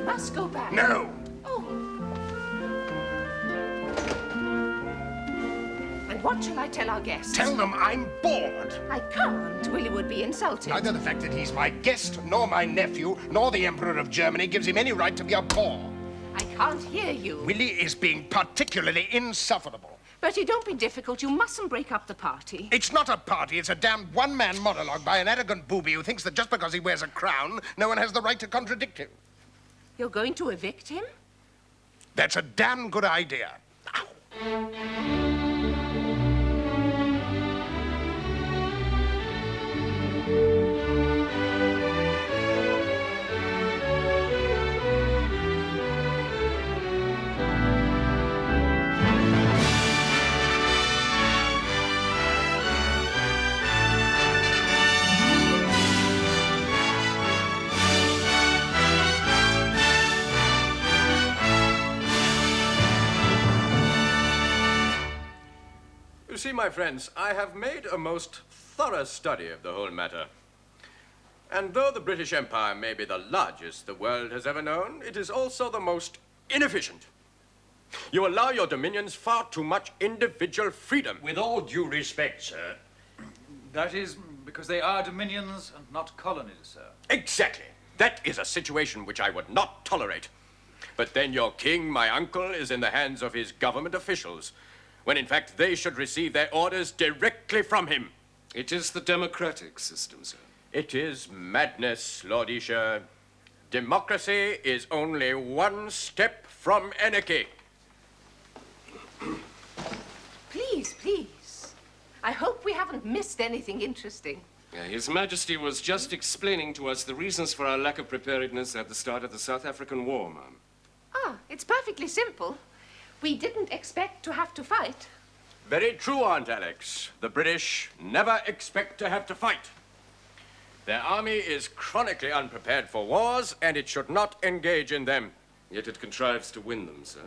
must go back. No. Oh. And what shall I tell our guests? Tell them I'm bored. I can't. Willie would be insulted. Neither the fact that he's my guest, nor my nephew, nor the Emperor of Germany gives him any right to be a bore. I can't hear you. Willie is being particularly insufferable. Bertie, don't be difficult. You mustn't break up the party. It's not a party. It's a damned one-man monologue by an arrogant booby who thinks that just because he wears a crown, no one has the right to contradict him. You're going to evict him? That's a damn good idea. Ow. You see, my friends, I have made a most thorough study of the whole matter. And though the British Empire may be the largest the world has ever known, it is also the most inefficient. You allow your dominions far too much individual freedom. With all due respect, sir. That is because they are dominions and not colonies, sir. Exactly. That is a situation which I would not tolerate. But then your king, my uncle, is in the hands of his government officials, when in fact they should receive their orders directly from him. It is the democratic system, sir. It is madness, Lord Esher. Democracy is only one step from anarchy. Please, please. I hope we haven't missed anything interesting. His Majesty was just explaining to us the reasons for our lack of preparedness at the start of the South African War, ma'am. Ah, it's perfectly simple. We didn't expect to have to fight. Very true, Aunt Alex. The British never expect to have to fight. Their army is chronically unprepared for wars, and it should not engage in them. Yet it contrives to win them, sir.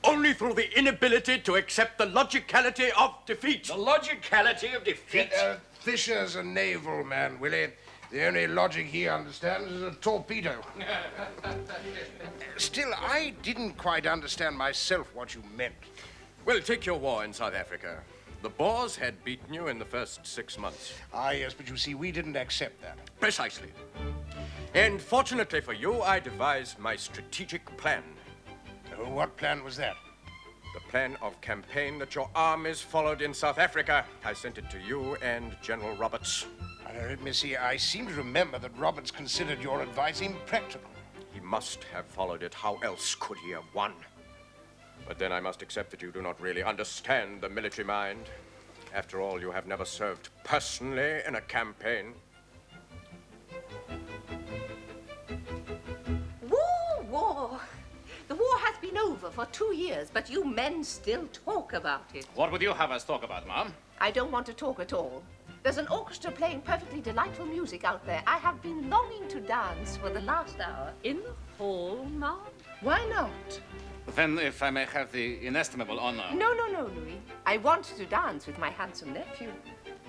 Only through the inability to accept the logicality of defeat. The logicality of defeat? Fisher's a naval man, Willie. The only logic he understands is a torpedo. Still, I didn't quite understand myself what you meant. Well, take your war in South Africa. The Boers had beaten you in the first 6 months. Ah, yes, but you see, we didn't accept that. Precisely. And fortunately for you, I devised my strategic plan. What plan was that? The plan of campaign that your armies followed in South Africa. I sent it to you and General Roberts. Let me see. I seem to remember that Roberts considered your advice impractical. He must have followed it. How else could he have won? But then I must accept that you do not really understand the military mind. After all, you have never served personally in a campaign. War. The war has been over for 2 years, but you men still talk about it. What would you have us talk about, ma'am? I don't want to talk at all. There's an orchestra playing perfectly delightful music out there. I have been longing to dance for the last hour. In the hall, ma'am? Why not? Then, if I may have the inestimable honor... No, Louis. I want to dance with my handsome nephew.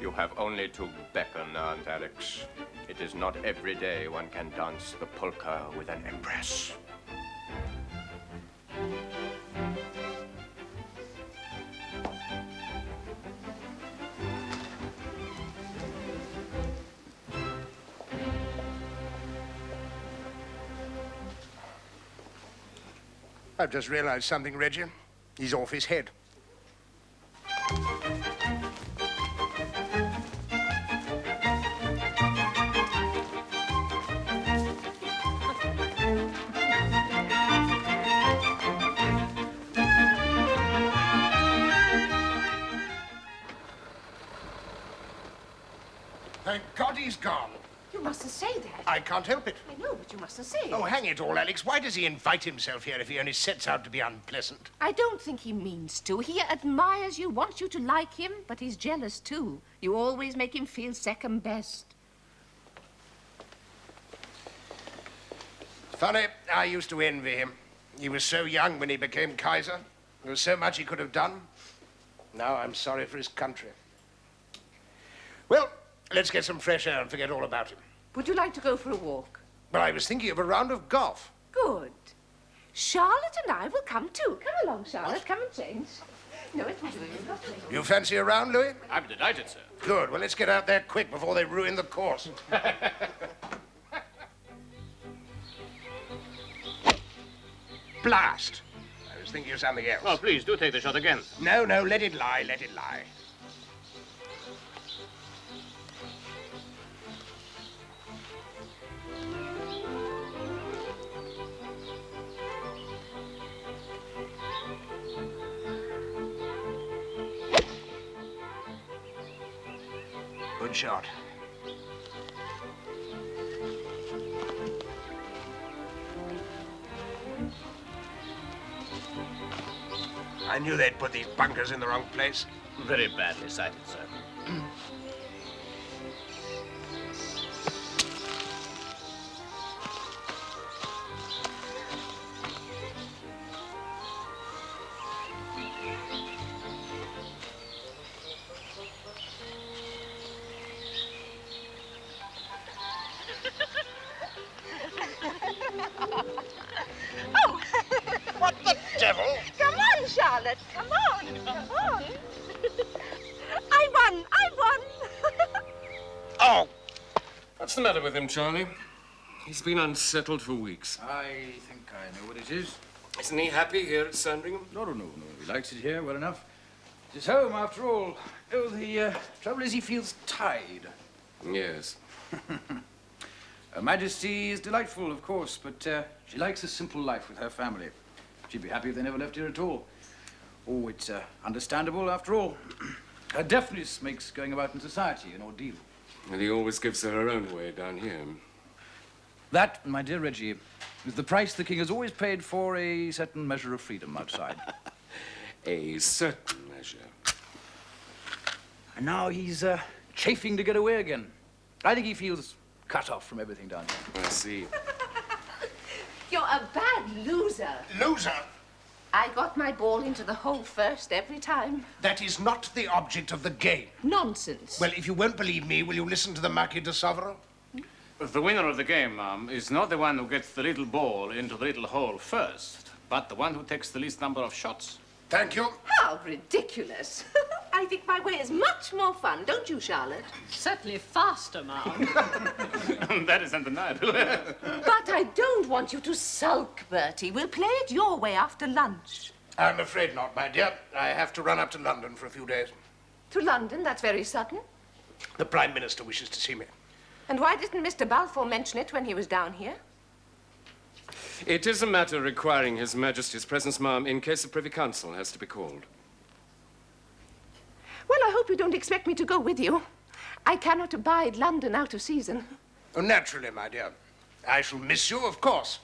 You have only to beckon, Aunt Alex. It is not every day one can dance the polka with an empress. I've just realized something, Reggie. He's off his head. Thank God he's gone. You mustn't say that. I can't help it. I know, but you mustn't say it. Oh, hang it all, Alex. Why does he invite himself here if he only sets out to be unpleasant? I don't think he means to. He admires you, wants you to like him, but he's jealous too. You always make him feel second best. Funny, I used to envy him. He was so young when he became Kaiser. There was so much he could have done. Now I'm sorry for his country. Well, let's get some fresh air and forget all about him. Would you like to go for a walk? But I was thinking of a round of golf. Good. Charlotte and I will come too. Come along, Charlotte. Come and change. No, it will do you lovely. You fancy a round, Louis? I'm delighted, sir. Good. Well, let's get out there quick before they ruin the course. Blast! I was thinking of something else. Oh, please, do take the shot again. No, no, let it lie, let it lie. Good shot. I knew they'd put these bunkers in the wrong place. Very badly sighted, sir. What the devil? Come on, Charlotte. Come on. Come on. I won. I won. Oh! What's the matter with him, Charlie? He's been unsettled for weeks. I think I know what it is. Isn't he happy here at Sandringham? No. He likes it here well enough. It's his home, after all. Oh, the trouble is he feels tied. Yes. Her Majesty is delightful, of course, but she likes a simple life with her family. She'd be happy if they never left here at all. Oh, it's understandable, after all. Her deafness makes going about in society an ordeal. And he always gives her own way down here. That, my dear Reggie, is the price the king has always paid for a certain measure of freedom outside. A certain measure. And now he's chafing to get away again. I think he feels cut off from everything down here. I see. You're a bad loser. Loser? I got my ball into the hole first every time. That is not the object of the game. Nonsense. Well, if you won't believe me, will you listen to the Marquis de Sovereign? The winner of the game, ma'am, is not the one who gets the little ball into the little hole first, but the one who takes the least number of shots. Thank you. How ridiculous. I think my way is much more fun, don't you, Charlotte? Certainly faster, ma'am. That is undeniable. But I don't want you to sulk, Bertie. We'll play it your way after lunch. I'm afraid not, my dear. I have to run up to London for a few days. To London? That's very sudden. The Prime Minister wishes to see me. And why didn't Mr. Balfour mention it when he was down here? It is a matter requiring His Majesty's presence, ma'am, in case a Privy Council has to be called. Well, I hope you don't expect me to go with you. I cannot abide London out of season. Oh, naturally, my dear. I shall miss you, of course.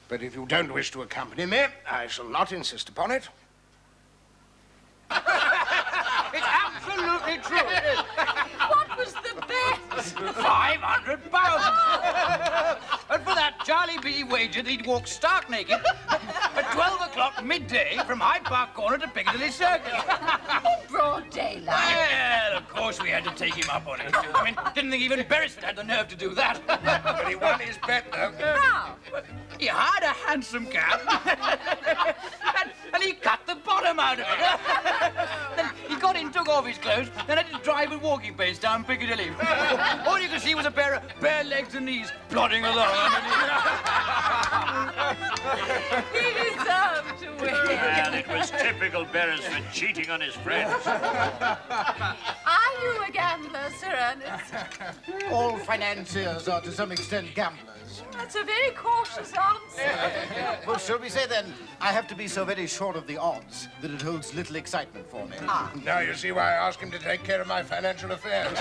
But if you don't wish to accompany me, I shall not insist upon it. It's absolutely true. What was the bet? £500. And for that, Charlie B. wagered he'd walk stark naked at 12 o'clock midday from Hyde Park Corner to Piccadilly Circus. Broad daylight. Well, of course we had to take him up on it. I mean, didn't think even Beresford had the nerve to do that. But he won his bet, though. How? He hired a hansom cab, and he cut the bottom out of it. Then he got in, took off his clothes, then had to drive at walking pace down Piccadilly. All you could see was a pair of bare legs and knees plodding along underneath. He deserved to win. Well, it was typical Beresford cheating on his friends. Are you a gambler, Sir Ernest? All financiers are to some extent gamblers. That's a very cautious answer. Well, shall we say then, I have to be so very short of the odds that it holds little excitement for me. Now you see why I asked him to take care of my financial affairs.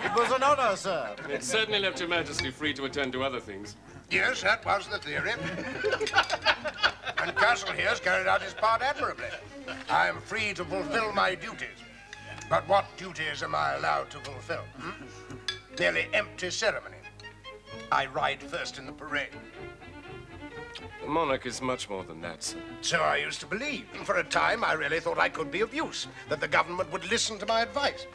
It was an honor, sir. It certainly left Your Majesty free to attend to other things. Yes, that was the theory. And Castle here's carried out his part admirably. I am free to fulfill my duties. But what duties am I allowed to fulfill? Merely empty ceremony. I ride first in the parade. The monarch is much more than that, sir. So I used to believe. And for a time, I really thought I could be of use, that the government would listen to my advice.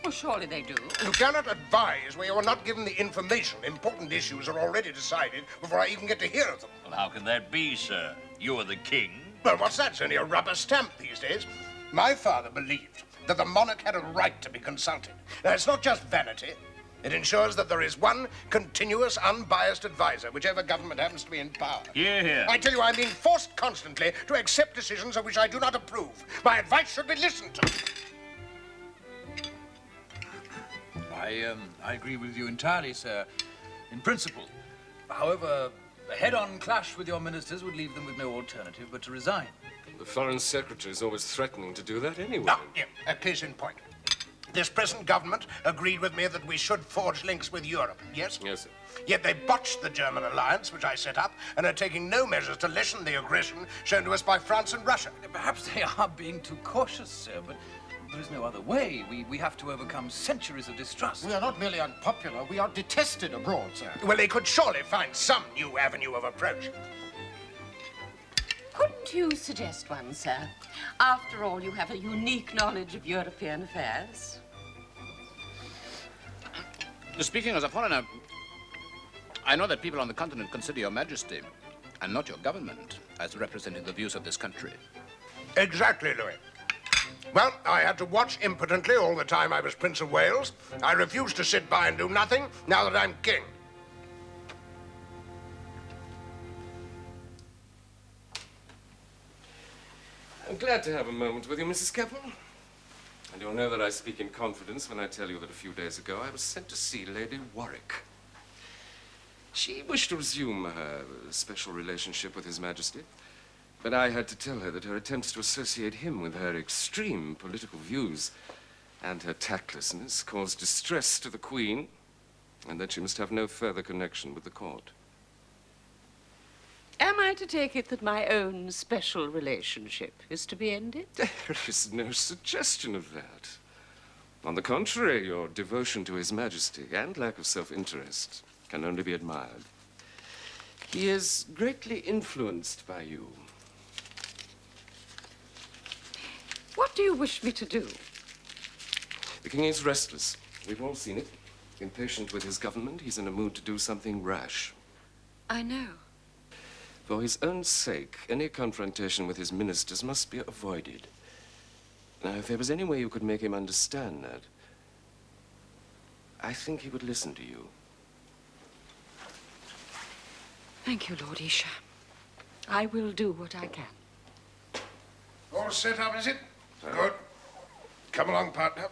Well, surely they do. You cannot advise where you are not given the information. Important issues are already decided before I even get to hear of them. Well, how can that be, sir? You are the king. Well, what's that? It's only a rubber stamp these days. My father believed that the monarch had a right to be consulted. Now, it's not just vanity. It ensures that there is one continuous, unbiased advisor, whichever government happens to be in power. Hear, hear. I tell you, I'm being forced constantly to accept decisions of which I do not approve. My advice should be listened to. I agree with you entirely, sir, in principle. However, a head-on clash with your ministers would leave them with no alternative but to resign. The Foreign Secretary is always threatening to do that anyway. Now, a case in point. This present government agreed with me that we should forge links with Europe, yes? Yes, sir. Yet they botched the German alliance, which I set up, and are taking no measures to lessen the aggression shown to us by France and Russia. Perhaps they are being too cautious, sir, but there is no other way. We have to overcome centuries of distrust. We are not merely unpopular, we are detested abroad, sir. Well, they could surely find some new avenue of approach. Couldn't you suggest one, sir? After all, you have a unique knowledge of European affairs. Speaking as a foreigner, I know that people on the continent consider your majesty, and not your government, as representing the views of this country. Exactly, Louis. Well, I had to watch impotently all the time I was Prince of Wales. I refused to sit by and do nothing now that I'm king. I'm glad to have a moment with you, Mrs. Keppel. And you'll know that I speak in confidence when I tell you that a few days ago I was sent to see Lady Warwick. She wished to resume her special relationship with His Majesty, but I had to tell her that her attempts to associate him with her extreme political views and her tactlessness caused distress to the Queen, and that she must have no further connection with the court. Am I to take it that my own special relationship is to be ended? There is no suggestion of that. On the contrary, your devotion to His Majesty and lack of self-interest can only be admired. He is greatly influenced by you. What do you wish me to do? The king is restless. We've all seen it. Impatient with his government, he's in a mood to do something rash. I know. For his own sake, any confrontation with his ministers must be avoided. Now, if there was any way you could make him understand that, I think he would listen to you. Thank you, Lord Isha. I will do what I can. All set up, is it? Good. Come along, partner.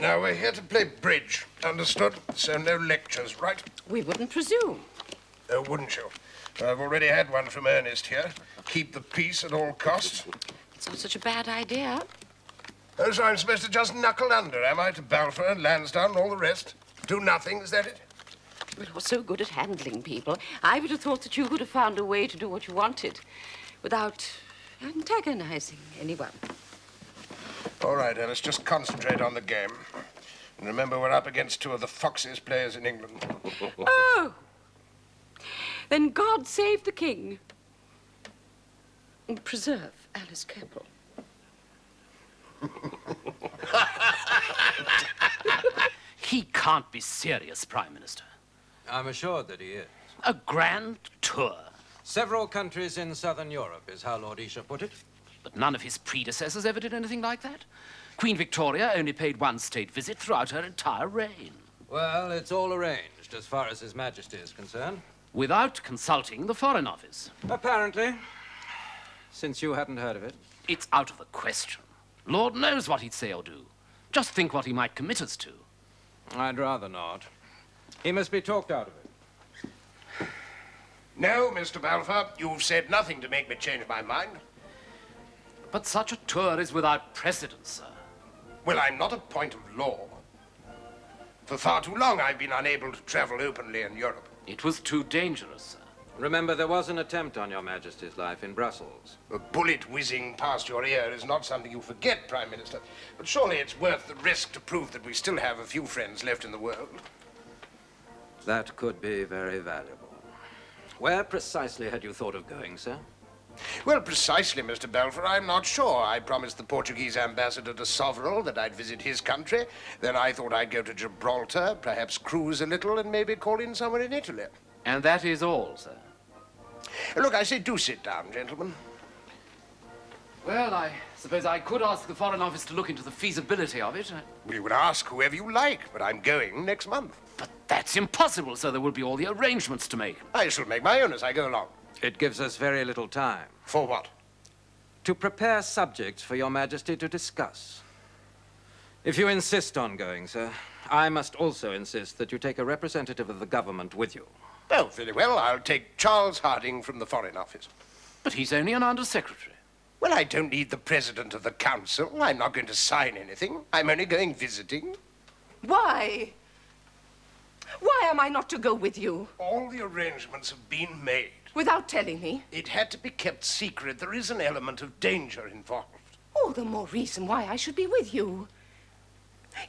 Now, we're here to play bridge, understood? So no lectures, right? We wouldn't presume. Oh, wouldn't you? I've already had one from Ernest here. Keep the peace at all costs. It's not such a bad idea. Oh, so I'm supposed to just knuckle under, am I, to Balfour and Lansdowne and all the rest? Do nothing, is that it? Well, you're so good at handling people. I would have thought that you would have found a way to do what you wanted without antagonizing anyone. All right, Alice, just concentrate on the game. And remember, we're up against two of the foxiest players in England. Oh! Then God save the king. And preserve Alice Keppel. He can't be serious, Prime Minister. I'm assured that he is. A grand tour. Several countries in southern Europe is how Lord Isha put it. But none of his predecessors ever did anything like that. Queen Victoria only paid one state visit throughout her entire reign. Well, it's all arranged as far as His Majesty is concerned. Without consulting the Foreign Office. Apparently. Since you hadn't heard of it. It's out of the question. Lord knows what he'd say or do. Just think what he might commit us to. I'd rather not. He must be talked out of it. No, Mr. Balfour, you've said nothing to make me change my mind. But such a tour is without precedent, sir. Well, I'm not a point of law. For far too long, I've been unable to travel openly in Europe. It was too dangerous, sir. Remember, there was an attempt on your Majesty's life in Brussels. A bullet whizzing past your ear is not something you forget, Prime Minister. But surely it's worth the risk to prove that we still have a few friends left in the world. That could be very valuable. Where precisely had you thought of going, sir? Well, precisely, Mr. Belfer, I'm not sure. I promised the Portuguese ambassador to Sovereign that I'd visit his country. Then I thought I'd go to Gibraltar, perhaps cruise a little, and maybe call in somewhere in Italy. And that is all, sir? Look, I say, do sit down, gentlemen. Well, I suppose I could ask the Foreign Office to look into the feasibility of it. Well, you would ask whoever you like, but I'm going next month. But that's impossible, sir. There will be all the arrangements to make. I shall make my own as I go along. It gives us very little time. For what? To prepare subjects for your majesty to discuss. If you insist on going, sir, I must also insist that you take a representative of the government with you. Oh, very well. I'll take Charles Harding from the Foreign Office. But he's only an under-secretary. Well, I don't need the president of the council. I'm not going to sign anything. I'm only going visiting. Why? Why am I not to go with you? All the arrangements have been made. Without telling me? It had to be kept secret. There is an element of danger involved. All the more reason why I should be with you.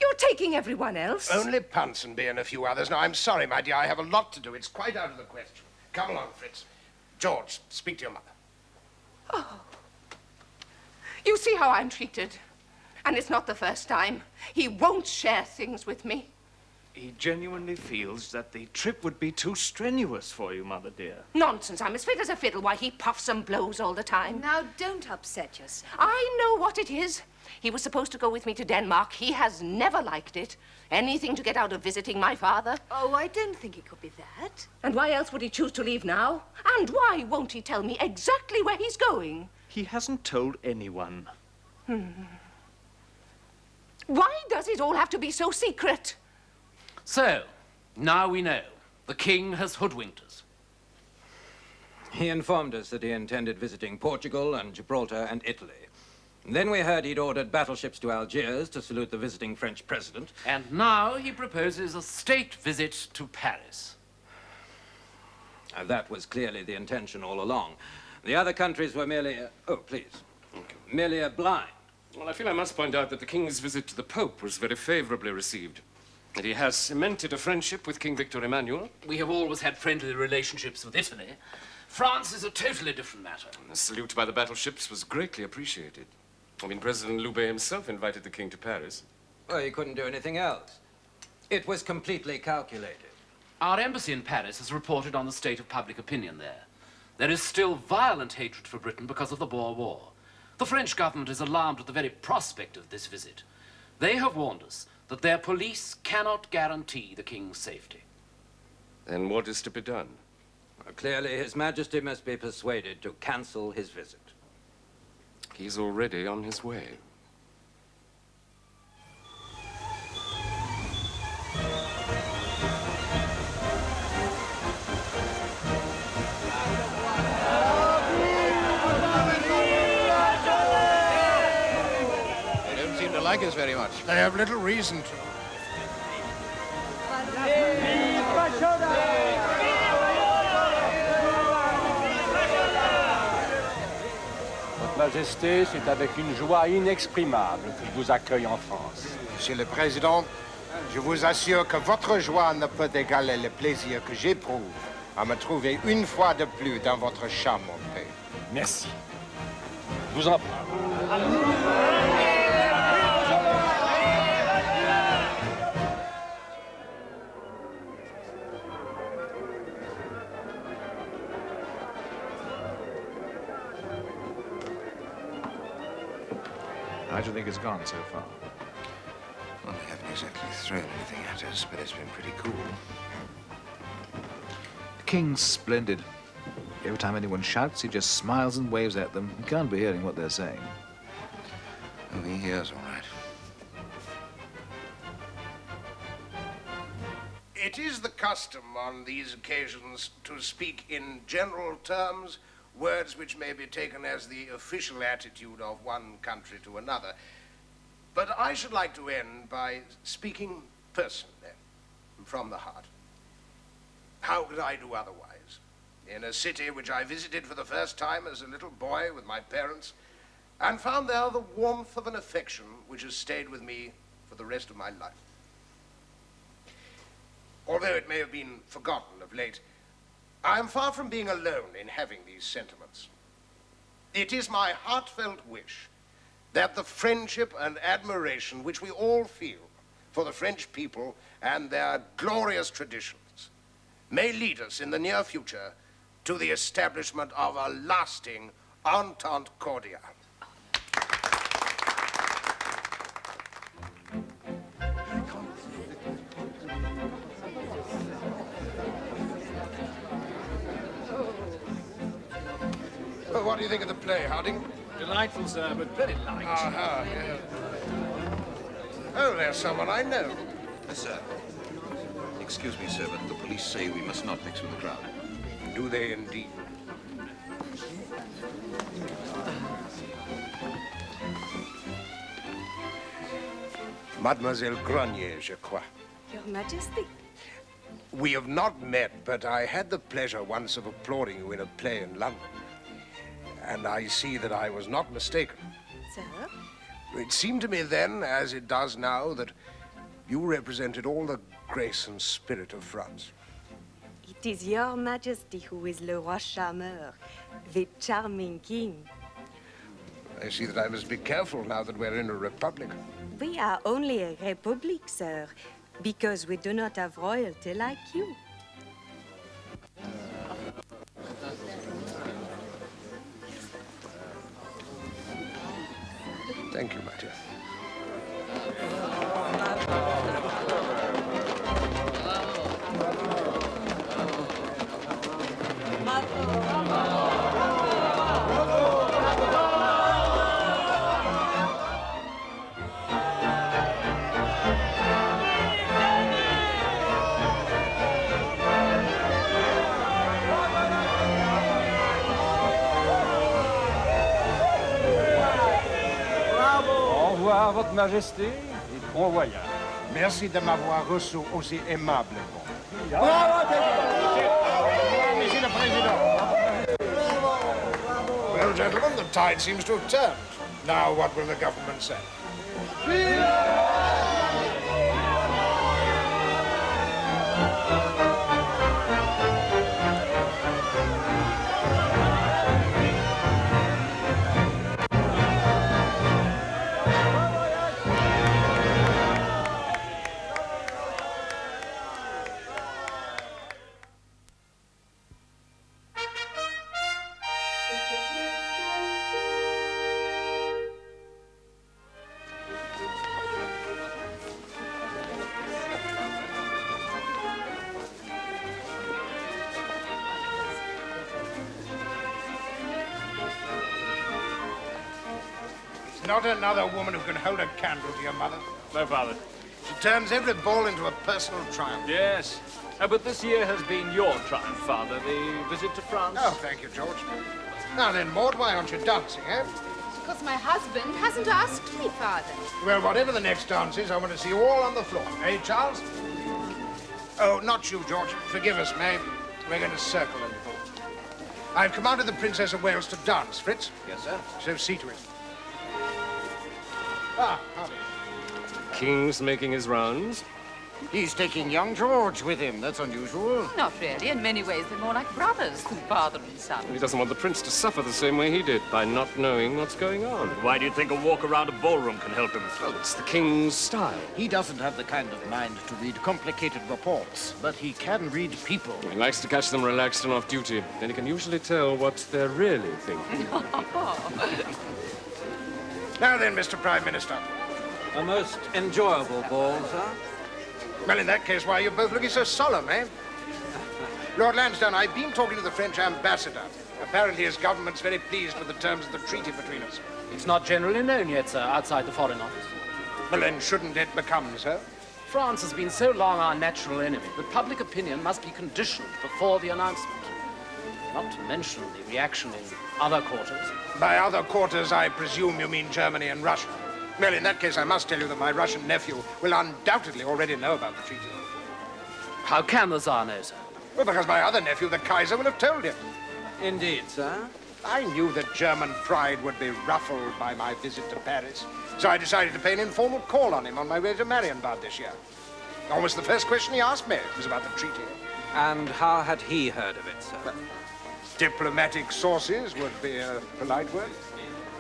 You're taking everyone else. Only Ponsonby and a few others. Now, I'm sorry, my dear. I have a lot to do. It's quite out of the question. Come along, Fritz. George, speak to your mother. Oh. You see how I'm treated. And it's not the first time. He won't share things with me. He genuinely feels that the trip would be too strenuous for you, Mother dear. Nonsense. I'm as fit as a fiddle. Why, he puffs and blows all the time. Now, don't upset yourself. I know what it is. He was supposed to go with me to Denmark. He has never liked it. Anything to get out of visiting my father. Oh, I don't think it could be that. And why else would he choose to leave now? And why won't he tell me exactly where he's going? He hasn't told anyone. Why does it all have to be so secret? So, now we know. The king has hoodwinked us. He informed us that he intended visiting Portugal and Gibraltar and Italy. Then we heard he'd ordered battleships to Algiers to salute the visiting French president. And now he proposes a state visit to Paris. That was clearly the intention all along. The other countries were merely... oh, please. Merely a blind. Well, I feel I must point out that the king's visit to the Pope was very favorably received. That he has cemented a friendship with King Victor Emmanuel. We have always had friendly relationships with Italy. France is a totally different matter. And the salute by the battleships was greatly appreciated. I mean, President Loubet himself invited the king to Paris. Well, he couldn't do anything else. It was completely calculated. Our embassy in Paris has reported on the state of public opinion there. There is still violent hatred for Britain because of the Boer War. The French government is alarmed at the very prospect of this visit. They have warned us that their police cannot guarantee the king's safety. Then what is to be done? Well, clearly, His Majesty must be persuaded to cancel his visit. He's already on his way. They don't seem to like us very much. They have little reason to. Votre Majesté, c'est avec une joie inexprimable que je vous accueille en France. Monsieur le Président, je vous assure que votre joie ne peut égaler le plaisir que j'éprouve à me trouver une fois de plus dans votre charmant pays. Merci. Je vous en prie. How do you think it's gone so far? Well, they haven't exactly thrown anything at us, but it's been pretty cool. The king's splendid. Every time anyone shouts, he just smiles and waves at them. You can't be hearing what they're saying. Oh, he hears all right. It is the custom on these occasions to speak in general terms, words which may be taken as the official attitude of one country to another. But I should like to end by speaking personally, from the heart. How could I do otherwise? In a city which I visited for the first time as a little boy with my parents, and found there the warmth of an affection which has stayed with me for the rest of my life. Although it may have been forgotten of late, I am far from being alone in having these sentiments. It is my heartfelt wish that the friendship and admiration which we all feel for the French people and their glorious traditions may lead us in the near future to the establishment of a lasting entente cordiale. Well, what do you think of the play, Harding? Delightful, sir, but very light. Aha, yeah. Oh, there's someone I know. Sir. Excuse me, sir, but the police say we must not mix with the crowd. Do they indeed? Mademoiselle Grenier, je crois. Your Majesty. We have not met, but I had the pleasure once of applauding you in a play in London. And I see that I was not mistaken. Sir? It seemed to me then, as it does now, that you represented all the grace and spirit of France. It is your Majesty who is le roi charmeur, the charming king. I see that I must be careful now that we're in a republic. We are only a republic, sir, because we do not have royalty like you. Thank you, my dear. Au revoir, Votre Majesté, et bon voyage. Merci de m'avoir reçu aussi aimablement. Monsieur le Président. Well, gentlemen, the tide seems to have turned. Now, what will the government say? Not another woman who can hold a candle to your mother. No, Father. She turns every ball into a personal triumph. Yes. But this year has been your triumph, Father, the visit to France. Oh, thank you, George. Now then, Maud, why aren't you dancing, eh? Because my husband hasn't asked me, Father. Well, whatever the next dance is, I want to see you all on the floor. Eh, Charles? Oh, not you, George. Forgive us, May. We're going to circle a little. I've commanded the Princess of Wales to dance, Fritz. Yes, sir. So see to it. Ah, howdy. King's making his rounds. He's taking young George with him. That's unusual. Not really. In many ways, they're more like brothers than father and son. He doesn't want the prince to suffer the same way he did by not knowing what's going on. Why do you think a walk around a ballroom can help him? Well, it's the king's style. He doesn't have the kind of mind to read complicated reports, but he can read people. He likes to catch them relaxed and off duty. Then he can usually tell what they're really thinking. Now then, Mr. Prime Minister. A most enjoyable ball, sir. Well, in that case, why are you both looking so solemn, eh? Lord Lansdowne, I've been talking to the French ambassador. Apparently his government's very pleased with the terms of the treaty between us. It's not generally known yet, sir, outside the Foreign Office. Well, then shouldn't it become so? France has been so long our natural enemy that public opinion must be conditioned before the announcement. Not to mention the reaction in other quarters. By other quarters, I presume you mean Germany and Russia. Well, in that case, I must tell you that my Russian nephew will undoubtedly already know about the treaty. How can the Tsar know, sir? Well, because my other nephew, the Kaiser, will have told him. Indeed, sir. I knew that German pride would be ruffled by my visit to Paris, so I decided to pay an informal call on him on my way to Marienbad this year. Almost the first question he asked me was about the treaty. And how had he heard of it, sir? Diplomatic sources would be a polite word.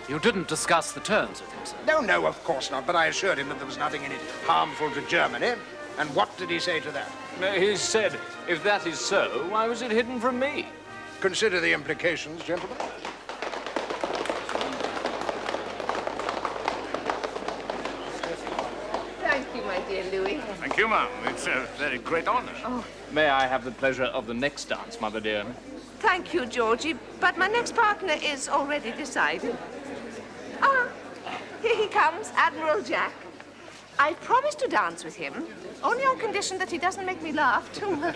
You didn't discuss the terms with him, sir? No, of course not, but I assured him that there was nothing in it harmful to Germany. And what did he say to that? He said, if that is so, why was it hidden from me? Consider the implications, gentlemen. Thank you, my dear Louis. Thank you, ma'am. It's a very great honor. Oh. May I have the pleasure of the next dance, Mother dear? Thank you, Georgie, but my next partner is already decided. Ah, here he comes, Admiral Jack. I promised to dance with him, only on condition that he doesn't make me laugh too much.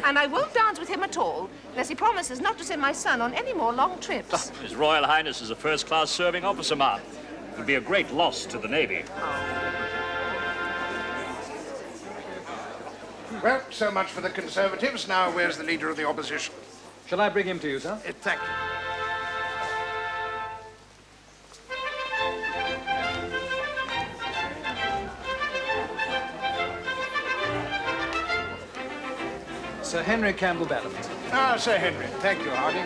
And I won't dance with him at all, unless he promises not to send my son on any more long trips. His Royal Highness is a first-class serving officer, ma'am. It would be a great loss to the Navy. Well, so much for the Conservatives. Now, where's the leader of the opposition? Shall I bring him to you, sir? Thank you. Sir Henry Campbell Bannerman. Ah, Sir Henry. Thank you, Harding.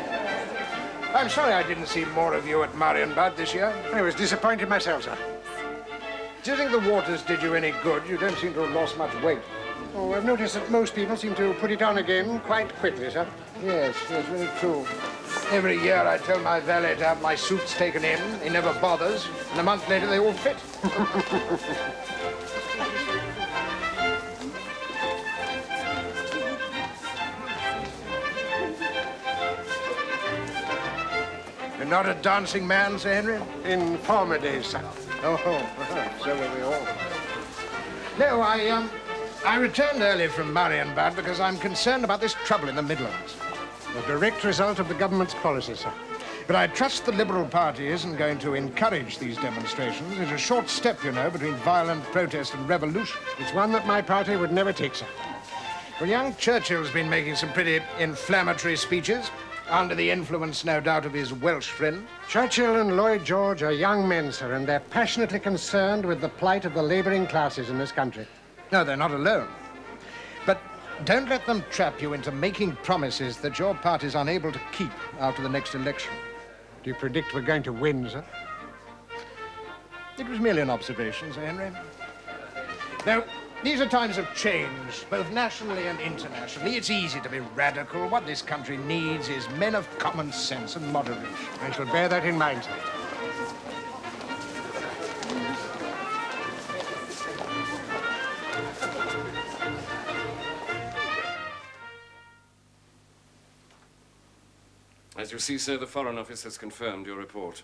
I'm sorry I didn't see more of you at Marienbad this year. I was disappointed myself, sir. Do you think the waters did you any good? You don't seem to have lost much weight. Oh, I've noticed that most people seem to put it on again quite quickly, sir. Yes, very true. Every year I tell my valet to have my suits taken in. He never bothers. And a month later they all fit. You're not a dancing man, Sir Henry? In former days, sir. Oh, so were we all. No, I returned early from Marienbad because I'm concerned about this trouble in the Midlands. A direct result of the government's policy, sir. But I trust the Liberal Party isn't going to encourage these demonstrations. It's a short step, you know, between violent protest and revolution. It's one that my party would never take, sir. Well, young Churchill's been making some pretty inflammatory speeches, under the influence, no doubt, of his Welsh friend. Churchill and Lloyd George are young men, sir, and they're passionately concerned with the plight of the labouring classes in this country. No, they're not alone. But don't let them trap you into making promises that your party's unable to keep after the next election. Do you predict we're going to win, sir? It was merely an observation, Sir Henry. Now, these are times of change, both nationally and internationally. It's easy to be radical. What this country needs is men of common sense and moderation. I shall bear that in mind, sir. As you see, sir, the Foreign Office has confirmed your report.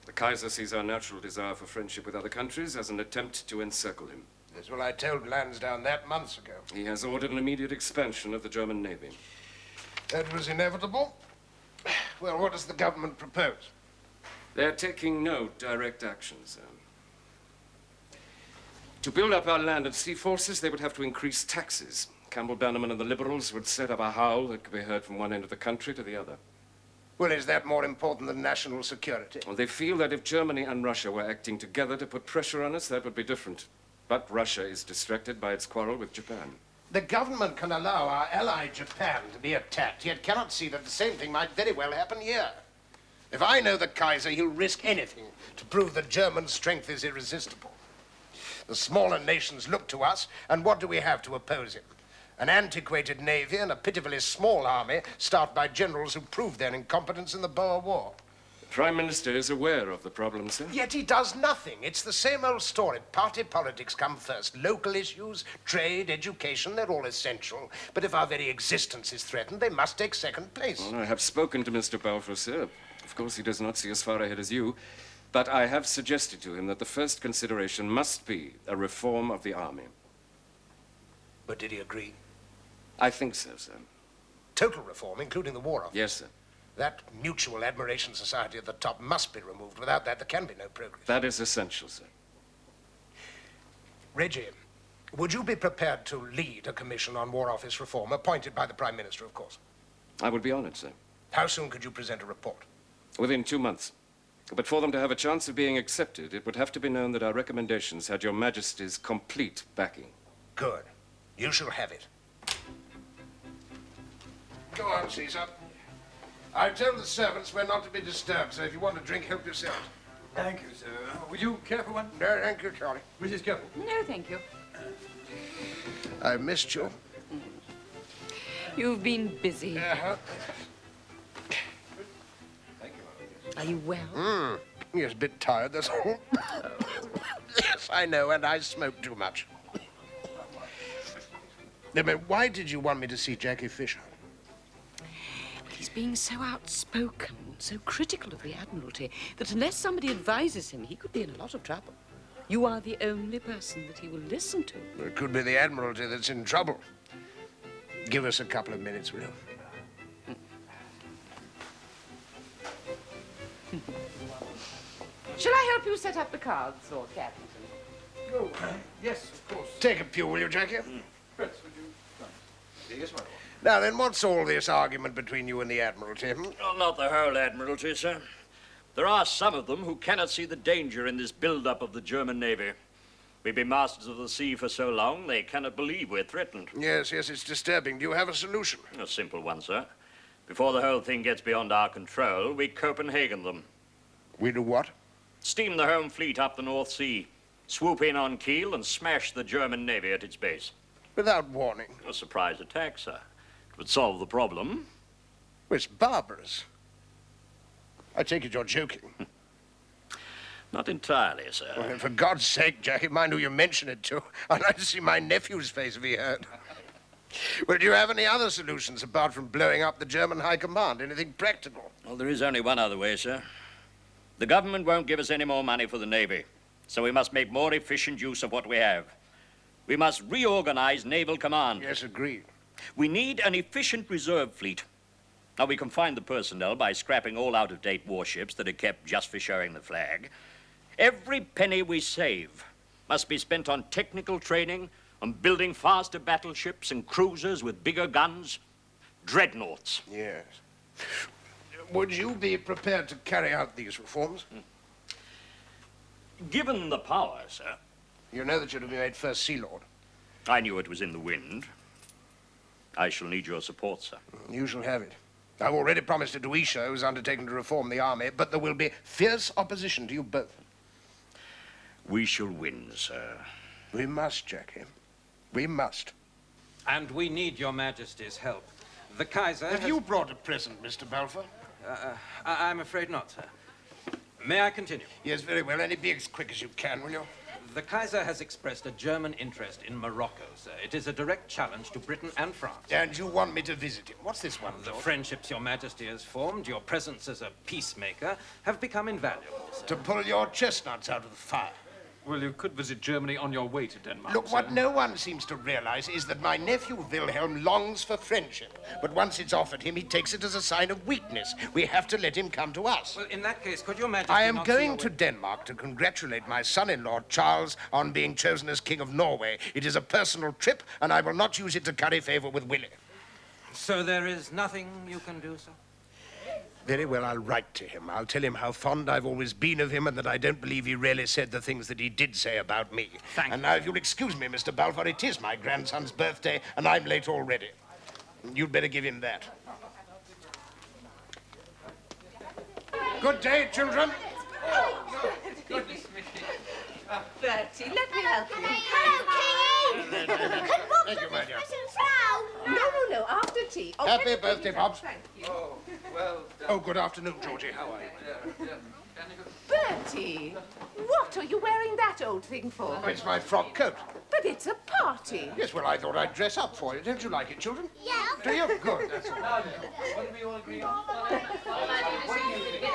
The Kaiser sees our natural desire for friendship with other countries as an attempt to encircle him. Yes, well, I told Lansdowne that months ago. He has ordered an immediate expansion of the German Navy. That was inevitable. Well, what does the government propose? They're taking no direct action, sir. To build up our land and sea forces, they would have to increase taxes. Campbell Bannerman and the Liberals would set up a howl that could be heard from one end of the country to the other. Well, is that more important than national security? Well, they feel that if Germany and Russia were acting together to put pressure on us, that would be different. But Russia is distracted by its quarrel with Japan. The government can allow our ally Japan to be attacked, yet cannot see that the same thing might very well happen here. If I know the Kaiser, he'll risk anything to prove that German strength is irresistible. The smaller nations look to us, and what do we have to oppose him? An antiquated navy and a pitifully small army staffed by generals who proved their incompetence in the Boer War. The Prime Minister is aware of the problem, sir. Yet he does nothing. It's the same old story. Party politics come first. Local issues, trade, education, they're all essential. But if our very existence is threatened, they must take second place. Well, I have spoken to Mr. Balfour, sir. Of course, he does not see as far ahead as you. But I have suggested to him that the first consideration must be a reform of the army. But did he agree? I think so, sir. Total reform, including the War Office? Yes, sir. That mutual admiration society at the top must be removed. Without that, there can be no progress. That is essential, sir. Reggie, would you be prepared to lead a commission on War Office reform, appointed by the Prime Minister, of course? I would be honored, sir. How soon could you present a report? Within 2 months. But for them to have a chance of being accepted, it would have to be known that our recommendations had Your Majesty's complete backing. Good. You shall have it. Go on, Caesar. I've told the servants we're not to be disturbed, so if you want a drink, help yourself. Thank you, sir. Would you care for one? No, thank you, Charlie. Mrs. Keppel? No, thank you. I missed you. You've been busy. Uh-huh. Are you well? Yes, a bit tired, that's all. Yes, I know, and I smoke too much. I mean, why did you want me to see Jackie Fisher? He's being so outspoken, so critical of the Admiralty, that unless somebody advises him, he could be in a lot of trouble. You are the only person that he will listen to. It could be the Admiralty that's in trouble. Give us a couple of minutes, will you? Shall I help you set up the cards, Lord Captain? Oh, yes, of course. Take a pew, will you, Jackie? Prince, would you? Yes, my lord. Now then, what's all this argument between you and the Admiralty? Well, not the whole Admiralty, sir. There are some of them who cannot see the danger in this build-up of the German Navy. We've been masters of the sea for so long, they cannot believe we're threatened. Yes, it's disturbing. Do you have a solution? A simple one, sir. Before the whole thing gets beyond our control, we Copenhagen them. We do what? Steam the home fleet up the North Sea, swoop in on Kiel, and smash the German Navy at its base. Without warning? A surprise attack, sir. It would solve the problem. Well, it's barbarous. I take it you're joking. Not entirely, sir. Well, for God's sake, Jackie, mind who you mention it to. I'd like to see my nephew's face if he heard. Well, do you have any other solutions apart from blowing up the German High Command? Anything practical? Well, there is only one other way, sir. The government won't give us any more money for the Navy, so we must make more efficient use of what we have. We must reorganize Naval Command. Yes, agreed. We need an efficient reserve fleet. Now, we can find the personnel by scrapping all out-of-date warships that are kept just for showing the flag. Every penny we save must be spent on technical training, on building faster battleships and cruisers with bigger guns, dreadnoughts. Yes. Would you be prepared to carry out these reforms? Given the power, sir. You know that you're to be made First Sea Lord. I knew it was in the wind. I shall need your support, sir. You shall have it. I've already promised it to Isha, who's undertaken to reform the army, but there will be fierce opposition to you both. We shall win, sir. We must, Jackie. We must. And we need your Majesty's help. The Kaiser Have you brought a present, Mr. Balfour? I'm afraid not, sir. May I continue? Yes, very well. Only be as quick as you can, will you? The Kaiser has expressed a German interest in Morocco, sir. It is a direct challenge to Britain and France. And you want me to visit him? What's this one, The George? friendships your Majesty has formed, your presence as a peacemaker, have become invaluable, sir. To pull your chestnuts out of the fire. Well, you could visit Germany on your way to Denmark. Look, sir. what no one seems to realize is that my nephew Wilhelm longs for friendship. But once it's offered him, he takes it as a sign of weakness. We have to let him come to us. Well, in that case, could your Majesty I am not going see to Denmark to congratulate my son-in-law, Charles, on being chosen as King of Norway. It is a personal trip, and I will not use it to curry favor with Willie. So there is nothing you can do, sir? Very well, I'll write to him. I'll tell him how fond I've always been of him and that I don't believe he really said the things that he did say about me. Thank you. And now, if you'll excuse me, Mr. Balfour, it is my grandson's birthday, and I'm late already. You'd better give him that. Good day, children. Bertie, let me help you. Thank you, my dear. No, after tea. Oh, Happy can you birthday, give me Pops. that? Thank you. Oh, good afternoon, Georgie. How are you? Bertie, what are you wearing that old thing for? Oh, it's my frock coat. But it's a party. Yes, well, I thought I'd dress up for you. Don't you like it, children? Yeah. Do you? Good, that's all.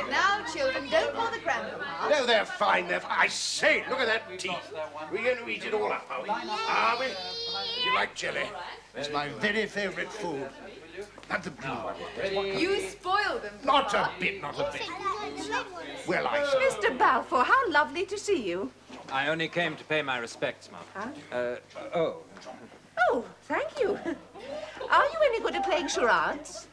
Now, children, don't bother Grandpa. No, they're fine. I say, look at that tea. We're going to eat it all up, are we? Are we? Do you like jelly? It's my very favorite food. Not the green one. You spoiled them. Not a bit, not a bit. Well, I say. Mr. Balfour, how lovely to see you. I only came to pay my respects, Mum. Huh? Oh, thank you. Are you any good at playing charades?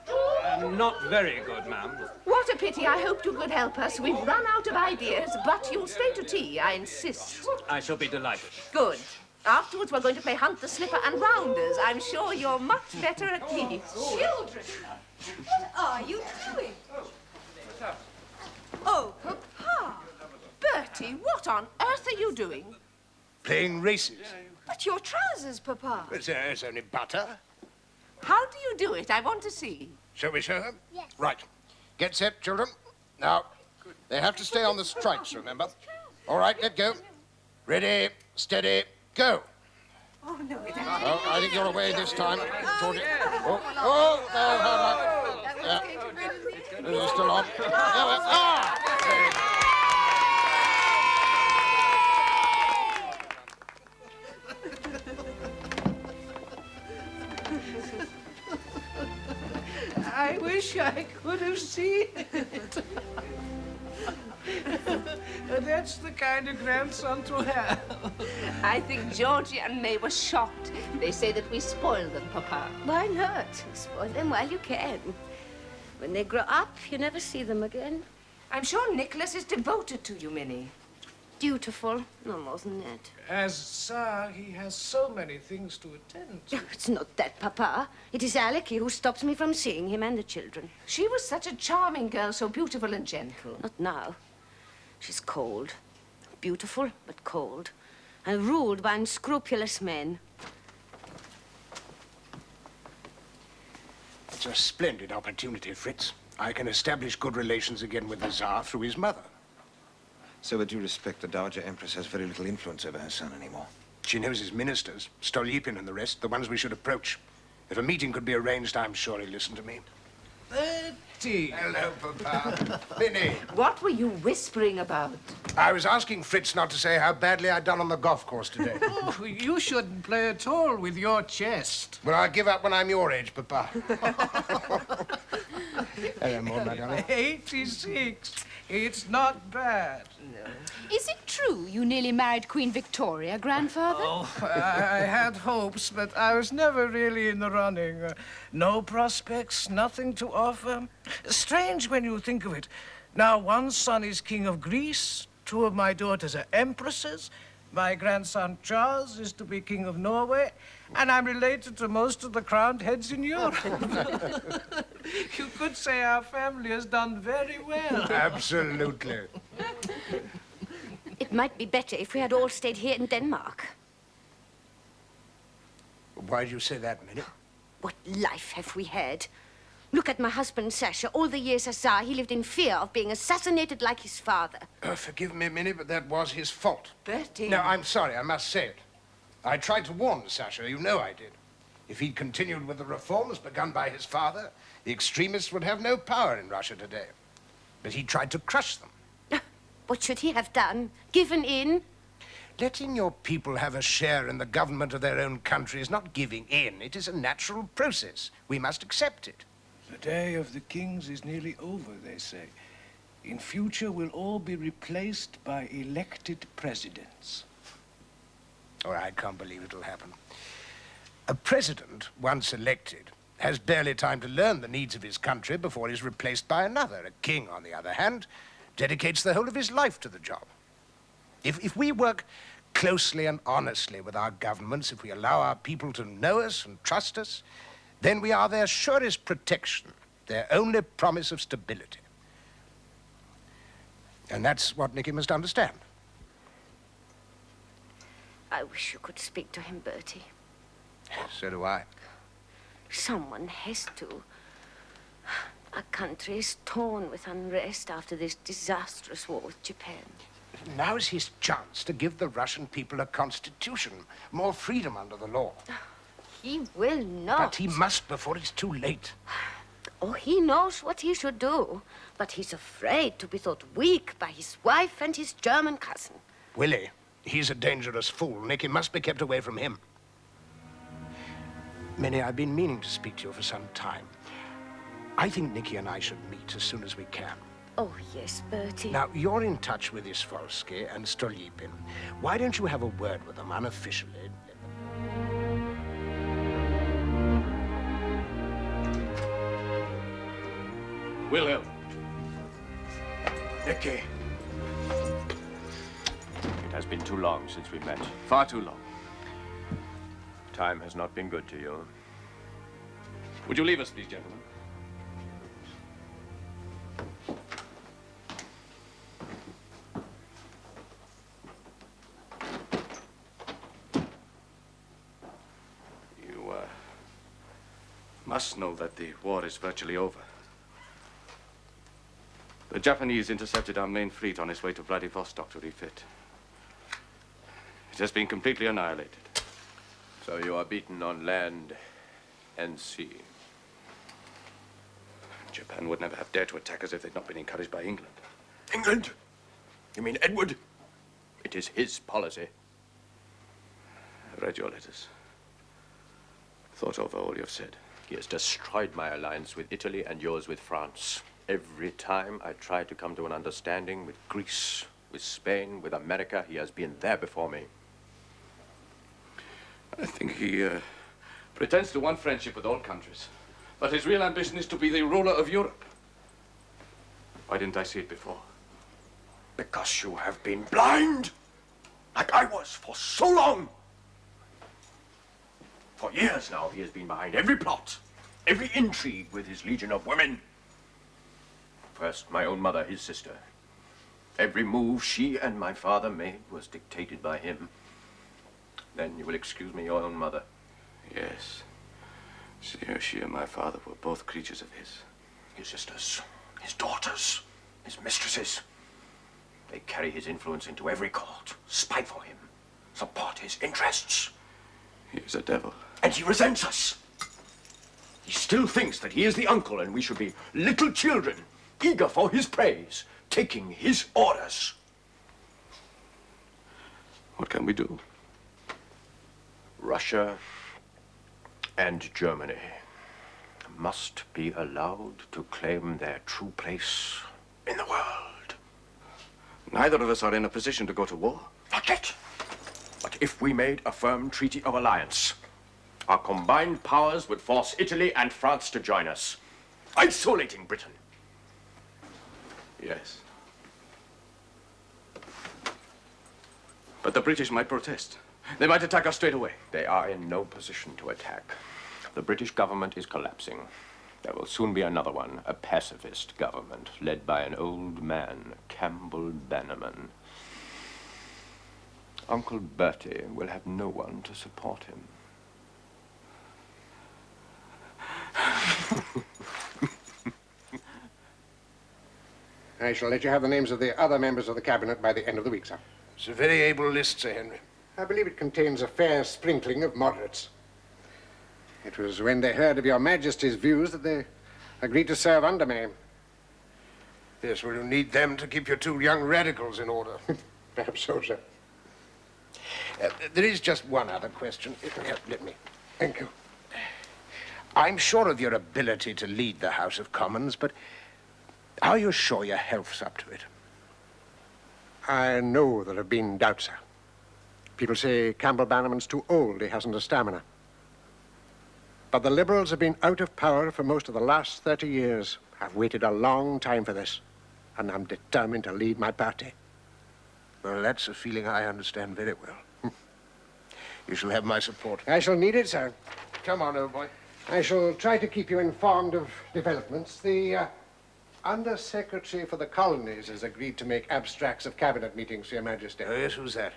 Not very good, ma'am. What a pity. I hoped you could help us. We've run out of ideas, but you'll stay to tea, I insist. I shall be delighted. Good. Afterwards, we're going to play Hunt the Slipper and Rounders. I'm sure you're much better at these. Children, what are you doing? Oh, Papa. Bertie, what on earth are you doing? Playing races. But your trousers, Papa. It's only butter. How do you do it? I want to see. Shall we show them? Yes. Right. Get set, children. Now, they have to stay on the stripes, remember? All right, let go. Ready, steady, go. Oh, no, it hasn't. Oh, I think you're away this time, Georgie. Oh, yeah. It's still on. I wish I could have seen it. That's the kind of grandson to have. I think Georgie and May were shocked. They say that we spoil them, Papa. Why not? Spoil them while you can. When they grow up, you never see them again. I'm sure Nicholas is devoted to you, Minnie. Dutiful, no more than that. As Tsar, he has so many things to attend to. It's not that, Papa. It is Alecky who stops me from seeing him and the children. She was such a charming girl, so beautiful and gentle. Not now. She's cold. Beautiful, but cold. And ruled by unscrupulous men. It's a splendid opportunity, Fritz. I can establish good relations again with the Tsar through his mother. So with due respect, the Dowager Empress has very little influence over her son anymore. She knows his ministers, Stolypin and the rest, the ones we should approach. If a meeting could be arranged, I'm sure he'll listen to me. Bertie. Hello, Papa. Minnie. What were you whispering about? I was asking Fritz not to say how badly I'd done on the golf course today. Oh, you shouldn't play at all with your chest. Well, I'll give up when I'm your age, Papa. Hello, Maud, my darling. 86. It's not bad. No. Is it true you nearly married Queen Victoria, Grandfather? Oh, I had hopes, but I was never really in the running. No prospects, nothing to offer. Strange when you think of it. Now, one son is king of Greece, two of my daughters are empresses, my grandson Charles is to be king of Norway, and I'm related to most of the crowned heads in Europe. You could say our family has done very well. Absolutely. It might be better if we had all stayed here in Denmark. Why do you say that, Minnie? What life have we had? Look at my husband, Sasha. All the years as Tsar, he lived in fear of being assassinated like his father. Forgive me, Minnie, but that was his fault. Bertie. No, I'm sorry, I must say it. I tried to warn Sasha, you know I did. If he'd continued with the reforms begun by his father, the extremists would have no power in Russia today. But he tried to crush them. What should he have done? Given in? Letting your people have a share in the government of their own country is not giving in. It is a natural process. We must accept it. The day of the kings is nearly over, they say. In future, we'll all be replaced by elected presidents. Oh, I can't believe it'll happen. A president, once elected, has barely time to learn the needs of his country before he's replaced by another. A king, on the other hand, dedicates the whole of his life to the job. If we work closely and honestly with our governments, if we allow our people to know us and trust us, then we are their surest protection, their only promise of stability. And that's what Nicky must understand. I wish you could speak to him, Bertie. So do I. Someone has to. Our country is torn with unrest after this disastrous war with Japan. Now's his chance to give the Russian people a constitution, more freedom under the law. He will not. But he must before it's too late. Oh, he knows what he should do, but he's afraid to be thought weak by his wife and his German cousin. Willie, he's a dangerous fool. Nicky must be kept away from him. Minnie, I've been meaning to speak to you for some time. I think Nicky and I should meet as soon as we can. Oh, yes, Bertie. Now, you're in touch with Isfolsky and Stolypin. Why don't you have a word with them unofficially? Wilhelm. Nicky. It has been too long since we met. Far too long. time has not been good to you. Would you leave us, please, gentlemen? You must know that the war is virtually over. The Japanese intercepted our main fleet on its way to Vladivostok to refit. It has been completely annihilated. So you are beaten on land and sea. Japan would never have dared to attack us if they'd not been encouraged by England. England? You mean Edward? It is his policy. I've read your letters. Thought over all you've said. He has destroyed my alliance with Italy and yours with France. Every time I tried to come to an understanding with Greece, with Spain, with America, he has been there before me. I think he pretends to want friendship with all countries. But his real ambition is to be the ruler of Europe. Why didn't I see it before? Because you have been blind, like I was for so long. For years now, he has been behind every plot, every intrigue with his legion of women. First, my own mother, his sister. Every move she and my father made was dictated by him. Then you will excuse me, your own mother. Yes. She and my father were both creatures of his. His sisters, his daughters, his mistresses. They carry his influence into every court, spy for him, support his interests. He is a devil. And he resents us. He still thinks that he is the uncle and we should be little children, eager for his praise, taking his orders. What can we do? Russia and Germany must be allowed to claim their true place in the world. Neither of us are in a position to go to war. Not yet. But if we made a firm treaty of alliance, our combined powers would force Italy and France to join us, isolating Britain. Yes. But the British might protest. They might attack us straight away. They are in no position to attack. The British government is collapsing. There will soon be another one, a pacifist government, led by an old man, Campbell Bannerman. Uncle Bertie will have no one to support him. I shall let you have the names of the other members of the cabinet by the end of the week, sir. It's a very able list, Sir Henry. I believe it contains a fair sprinkling of moderates. It was when they heard of your Majesty's views that they agreed to serve under me. Yes, well, you need them to keep your two young radicals in order. Perhaps so, sir. There is just one other question. Let me. Thank you. I'm sure of your ability to lead the House of Commons, but are you sure your health's up to it? I know there have been doubts, sir. People say Campbell Bannerman's too old, he hasn't the stamina. But the Liberals have been out of power for most of the last 30 years. I've waited a long time for this, and I'm determined to lead my party. Well, that's a feeling I understand very well. You shall have my support. I shall need it, sir. Come on, old boy. I shall try to keep you informed of developments. The Under-Secretary for the Colonies has agreed to make abstracts of cabinet meetings, Your Majesty. Oh, yes, who's that?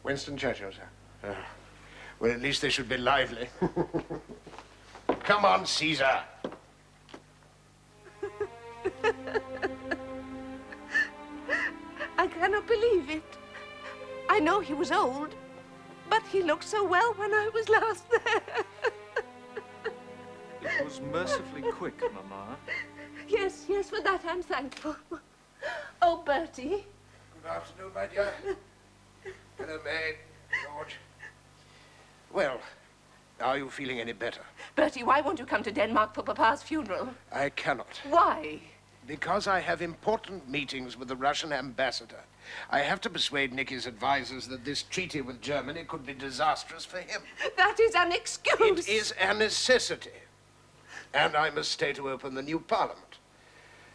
Winston Churchill, sir. Well, at least they should be lively. Come on, Caesar. I cannot believe it. I know he was old, but he looked so well when I was last there. It was mercifully quick, Mamma. Yes, yes, for that I'm thankful. Oh, Bertie. Good afternoon, my dear. Hello, maid. George. Well, are you feeling any better? Bertie, why won't you come to Denmark for Papa's funeral? I cannot. Why? Because I have important meetings with the Russian ambassador. I have to persuade Nicky's advisors that this treaty with Germany could be disastrous for him. That is an excuse. It is a necessity. And I must stay to open the new parliament.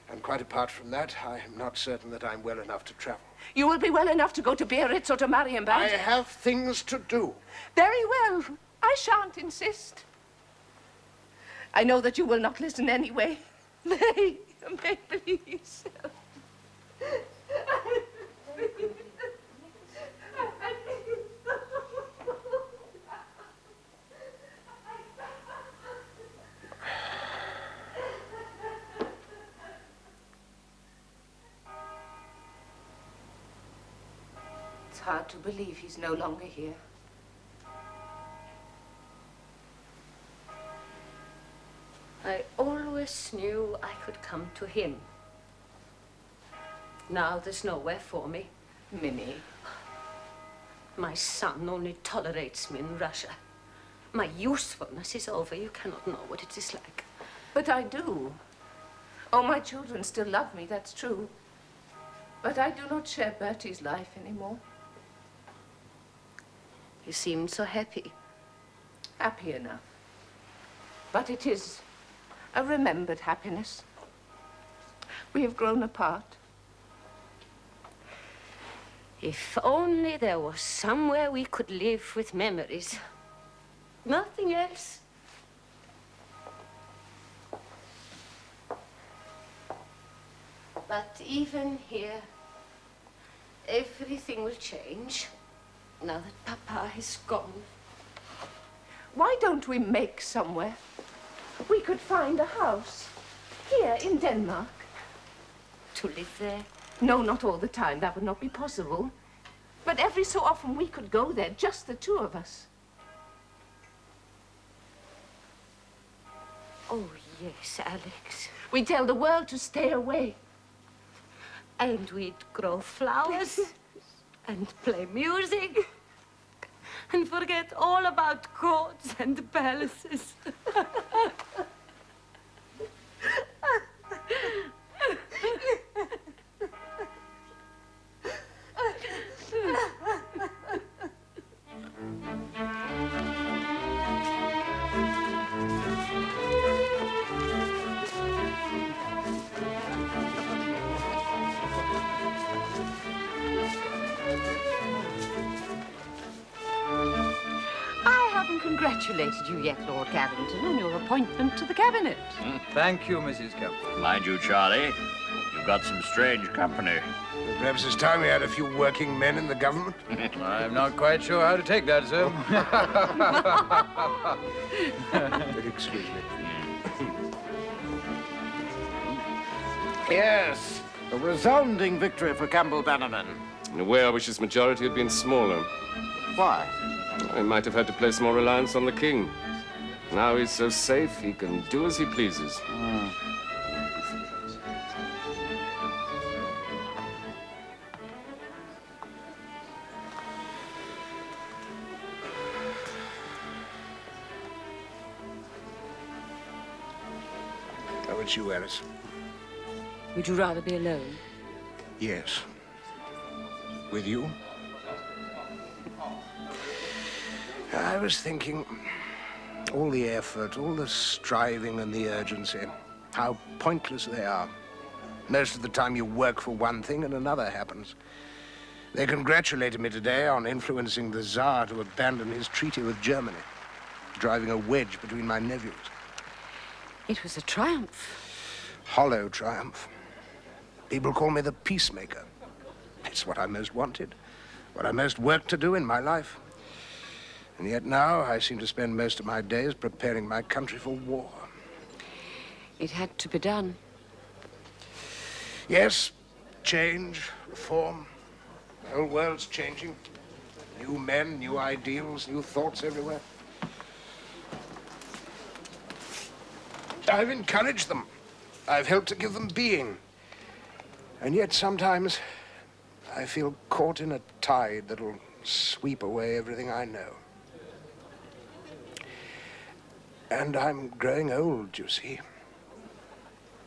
And quite apart from that, I am not certain that I'm well enough to travel. You will be well enough to go to Biarritz or to Marienbad. I have things to do. Very well. I shan't insist. I know that you will not listen anyway. May, please. It's hard to believe he's no longer here. I always knew I could come to him. Now there's nowhere for me. Minnie. My son only tolerates me in Russia. My usefulness is over. You cannot know what it is like. But I do. Oh, my children still love me, that's true. But I do not share Bertie's life anymore. You seemed so happy. Happy enough. But it is a remembered happiness. We have grown apart. If only there was somewhere we could live with memories. Nothing else. But even here, everything will change now that Papa is gone. Why don't we make somewhere? We could find a house here in Denmark. To live there? No, not all the time. That would not be possible. But every so often we could go there, just the two of us. Oh, yes, Alex. We'd tell the world to stay away. And we'd grow flowers and play music and forget all about courts and palaces. Congratulated you yet, Lord Carrington, on your appointment to the cabinet. Thank you, Mrs. Campbell. Mind you, Charlie, you've got some strange company. Perhaps it's time we had a few working men in the government. I'm not quite sure how to take that, sir. Excuse me. Yes, a resounding victory for Campbell Bannerman. In a way, I wish his majority had been smaller. Why? He might have had to place more reliance on the king. Now he's so safe, he can do as he pleases. How about you, Alice? Would you rather be alone? Yes. With you? I was thinking, all the effort, all the striving and the urgency, how pointless they are. Most of the time you work for one thing and another happens. They congratulated me today on influencing the Tsar to abandon his treaty with Germany, driving a wedge between my nephews. It was a triumph. Hollow triumph. People call me the Peacemaker. It's what I most wanted, what I most worked to do in my life. And yet now I seem to spend most of my days preparing my country for war. It had to be done. Yes, change, reform. The whole world's changing. New men, new ideals, new thoughts everywhere. I've encouraged them. I've helped to give them being. And yet sometimes I feel caught in a tide that'll sweep away everything I know. And I'm growing old, you see.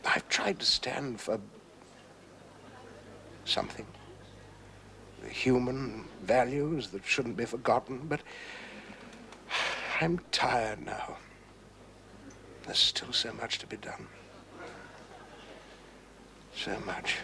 I've tried to stand for something. The human values that shouldn't be forgotten, but I'm tired now. There's still so much to be done. So much.